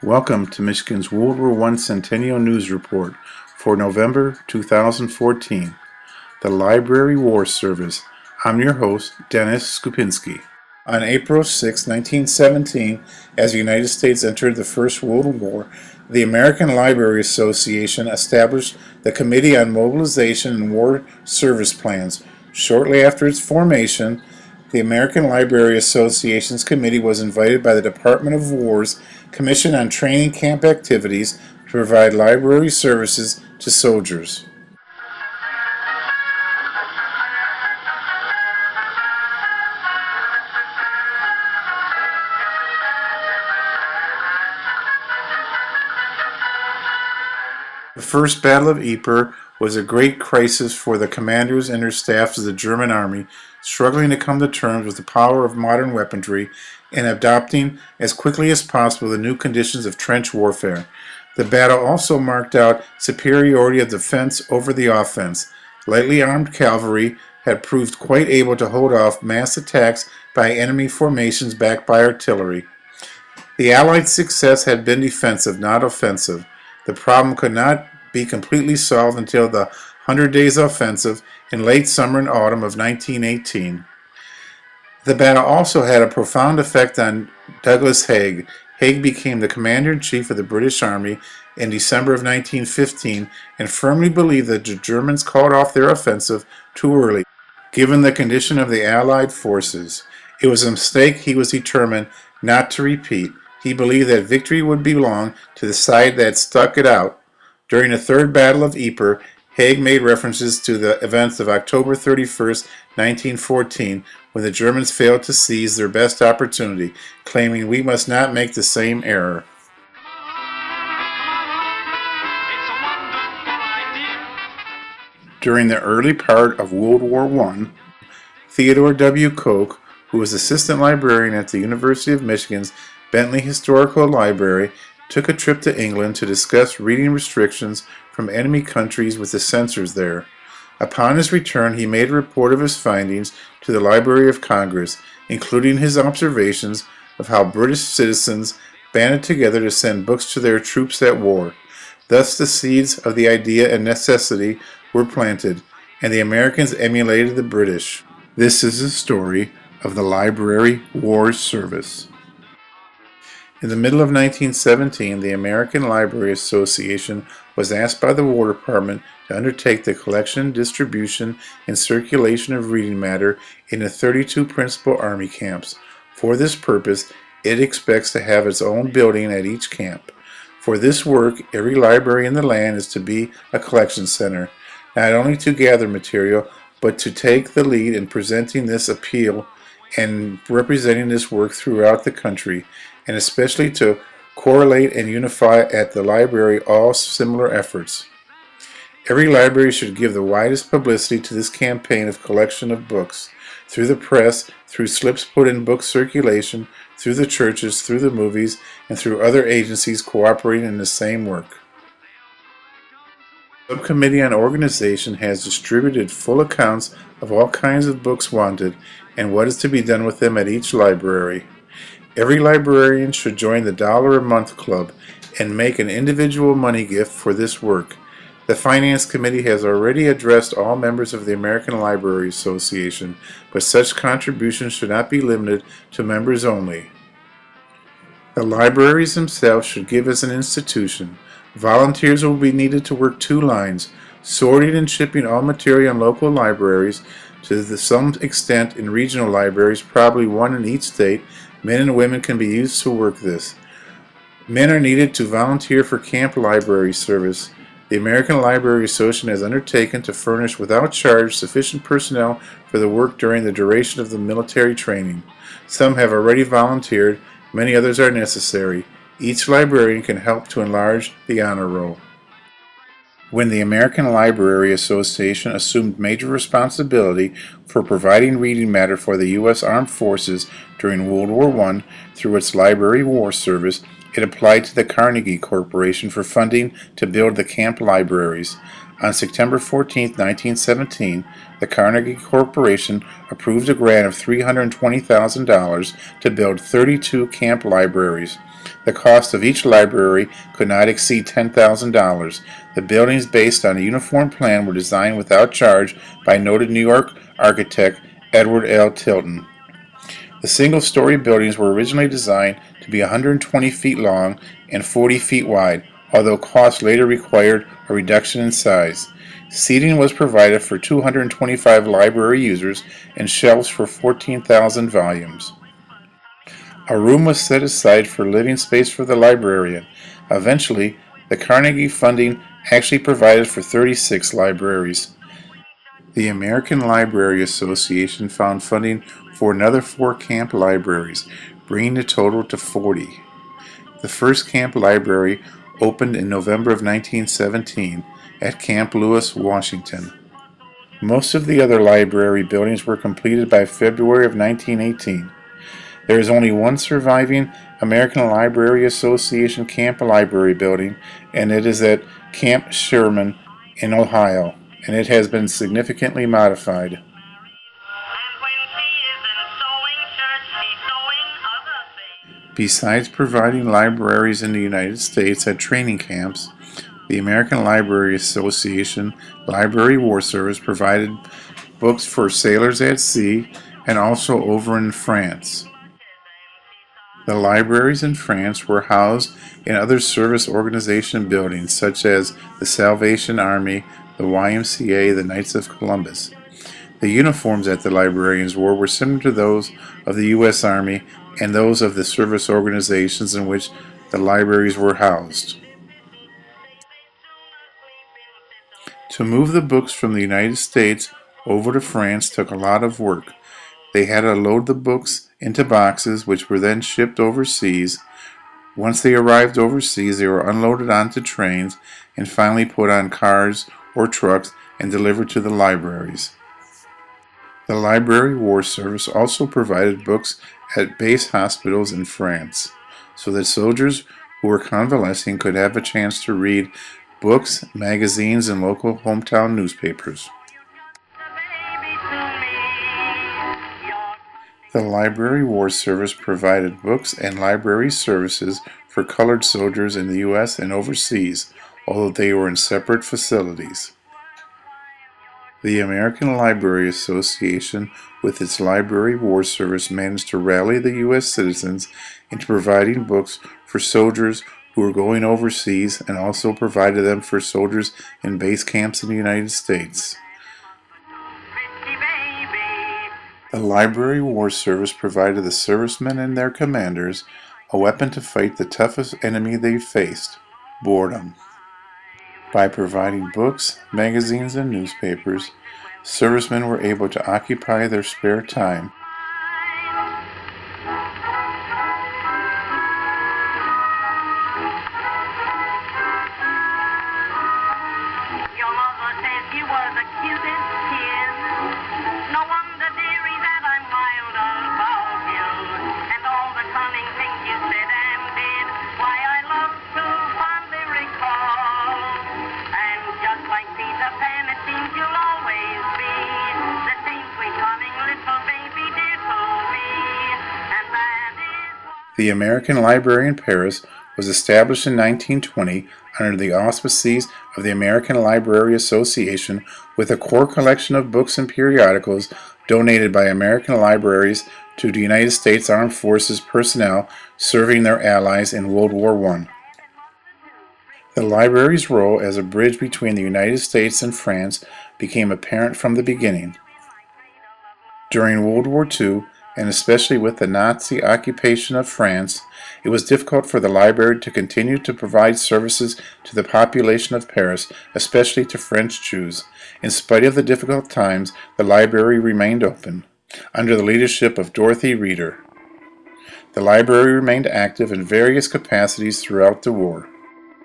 Welcome to Michigan's World War I Centennial News Report for November 2014, the Library War Service. I'm your host, Dennis Skupinski. On April 6, 1917, as the United States entered the First World War, the American Library Association established the Committee on Mobilization and War Service Plans. Shortly after its formation, the American Library Association's committee was invited by the Department of War's Commission on Training Camp Activities to provide library services to soldiers. The First Battle of Ypres was a great crisis for the commanders and their staffs of the German army, struggling to come to terms with the power of modern weaponry and adopting as quickly as possible the new conditions of trench warfare. The battle also marked out superiority of defense over the offense. Lightly armed cavalry had proved quite able to hold off mass attacks by enemy formations backed by artillery. The Allied success had been defensive, not offensive. The problem could not be completely solved until the 100 Days Offensive in late summer and autumn of 1918. The battle also had a profound effect on Douglas Haig. Haig became the commander-in-chief of the British Army in December of 1915 and firmly believed that the Germans called off their offensive too early, given the condition of the Allied forces. It was a mistake he was determined not to repeat. He believed that victory would belong to the side that stuck it out. During the Third Battle of Ypres, Haig made references to the events of October 31st, 1914, when the Germans failed to seize their best opportunity, claiming we must not make the same error. During the early part of World War I, Theodore W. Koch, who was assistant librarian at the University of Michigan's Bentley Historical Library, took a trip to England to discuss reading restrictions from enemy countries with the censors there. Upon his return, he made a report of his findings to the Library of Congress, including his observations of how British citizens banded together to send books to their troops at war. Thus the seeds of the idea and necessity were planted, and the Americans emulated the British. This is the story of the Library War Service. In the middle of 1917, the American Library Association was asked by the War Department to undertake the collection, distribution, and circulation of reading matter in the 32 principal Army camps. For this purpose, it expects to have its own building at each camp. For this work, every library in the land is to be a collection center, not only to gather material, but to take the lead in presenting this appeal and representing this work throughout the country, and especially to correlate and unify at the library all similar efforts. Every library should give the widest publicity to this campaign of collection of books, through the press, through slips put in book circulation, through the churches, through the movies, and through other agencies cooperating in the same work. The Subcommittee on Organization has distributed full accounts of all kinds of books wanted and what is to be done with them at each library. Every librarian should join the $1 a month club and make an individual money gift for this work. The Finance Committee has already addressed all members of the American Library Association, but such contributions should not be limited to members only. The libraries themselves should give as an institution. Volunteers will be needed to work two lines, sorting and shipping all material in local libraries, to some extent in regional libraries, probably one in each state. Men and women can be used to work this. Men are needed to volunteer for camp library service. The American Library Association has undertaken to furnish without charge sufficient personnel for the work during the duration of the military training. Some have already volunteered, many others are necessary. Each librarian can help to enlarge the honor roll. When the American Library Association assumed major responsibility for providing reading matter for the U.S. Armed Forces during World War I through its Library War Service, it applied to the Carnegie Corporation for funding to build the camp libraries. On September 14, 1917, the Carnegie Corporation approved a grant of $320,000 to build 32 camp libraries. The cost of each library could not exceed $10,000. The buildings based on a uniform plan were designed without charge by noted New York architect Edward L. Tilton. The single-story buildings were originally designed to be 120 feet long and 40 feet wide, although cost later required a reduction in size. Seating was provided for 225 library users and shelves for 14,000 volumes. A room was set aside for living space for the librarian. Eventually, the Carnegie funding actually provided for 36 libraries. The American Library Association found funding for another 4 camp libraries, bringing the total to 40. The first camp library opened in November of 1917 at Camp Lewis, Washington. Most of the other library buildings were completed by February of 1918. There is only one surviving American Library Association camp library building, and it is at Camp Sherman in Ohio, and it has been significantly modified. Besides providing libraries in the United States at training camps, the American Library Association Library War Service provided books for sailors at sea and also over in France. The libraries in France were housed in other service organization buildings such as the Salvation Army, the YMCA, the Knights of Columbus. The uniforms that the librarians wore were similar to those of the U.S. Army and those of the service organizations in which the libraries were housed. To move the books from the United States over to France took a lot of work. They had to load the books into boxes, which were then shipped overseas. Once they arrived overseas, they were unloaded onto trains and finally put on cars or trucks and delivered to the libraries. The Library War Service also provided books at base hospitals in France, so that soldiers who were convalescing could have a chance to read books, magazines, and local hometown newspapers. The Library War Service provided books and library services for colored soldiers in the U.S. and overseas, although they were in separate facilities. The American Library Association, with its Library War Service, managed to rally the U.S. citizens into providing books for soldiers who were going overseas and also provided them for soldiers in base camps in the United States. The Library War Service provided the servicemen and their commanders a weapon to fight the toughest enemy they faced, boredom. By providing books, magazines, and newspapers, servicemen were able to occupy their spare time. Your mother says you were the cutest kid. No wonder, dearie, that I'm wild about you. And all the cunning things you said and did, why I love to fondly recall. And just like Peter Pan, it seems you'll always be the same sweet, cunning little baby dear to me. And that is why The American Library in Paris was established in 1920 under the auspices of the American Library Association, with a core collection of books and periodicals donated by American libraries to the United States Armed Forces personnel serving their allies in World War I. The library's role as a bridge between the United States and France became apparent from the beginning. During World War II, and especially with the Nazi occupation of France, it was difficult for the library to continue to provide services to the population of Paris, especially to French Jews. In spite of the difficult times, the library remained open, under the leadership of Dorothy Reeder. The library remained active in various capacities throughout the war.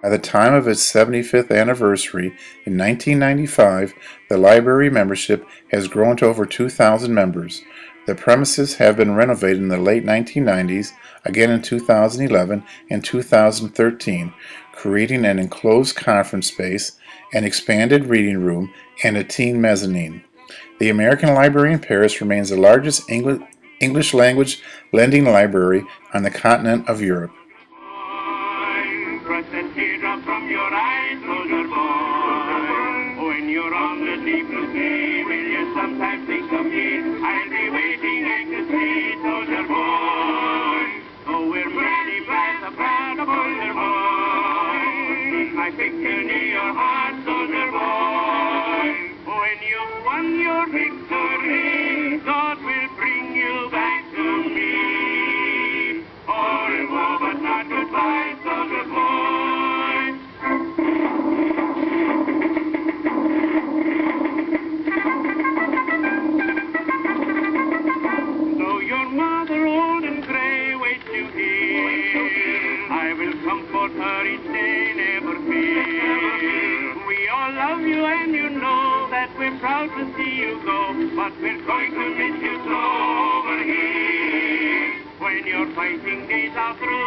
By the time of its 75th anniversary in 1995, the library membership has grown to over 2,000 members. The premises have been renovated in the late 1990s, again in 2011 and 2013, creating an enclosed conference space, an expanded reading room, and a teen mezzanine. The American Library in Paris remains the largest English language lending library on the continent of Europe. wipe the teardrop from your eyes, soldier boy. When you're on the deep blue sea, will you sometimes think of me? I'll be waiting anxiously, soldier boy. Oh, we're many flights apart, soldier boy. Keep my picture near your heart, soldier boy. When you've won your victory, God will bring you back to me. Au revoir, but not goodbye, soldier boy. Though your mother old and gray waits you here, I will comfort her each day, never fear. We all love you and you know that we're proud to see you go, but we're going to miss you so over here. When your fighting days are through,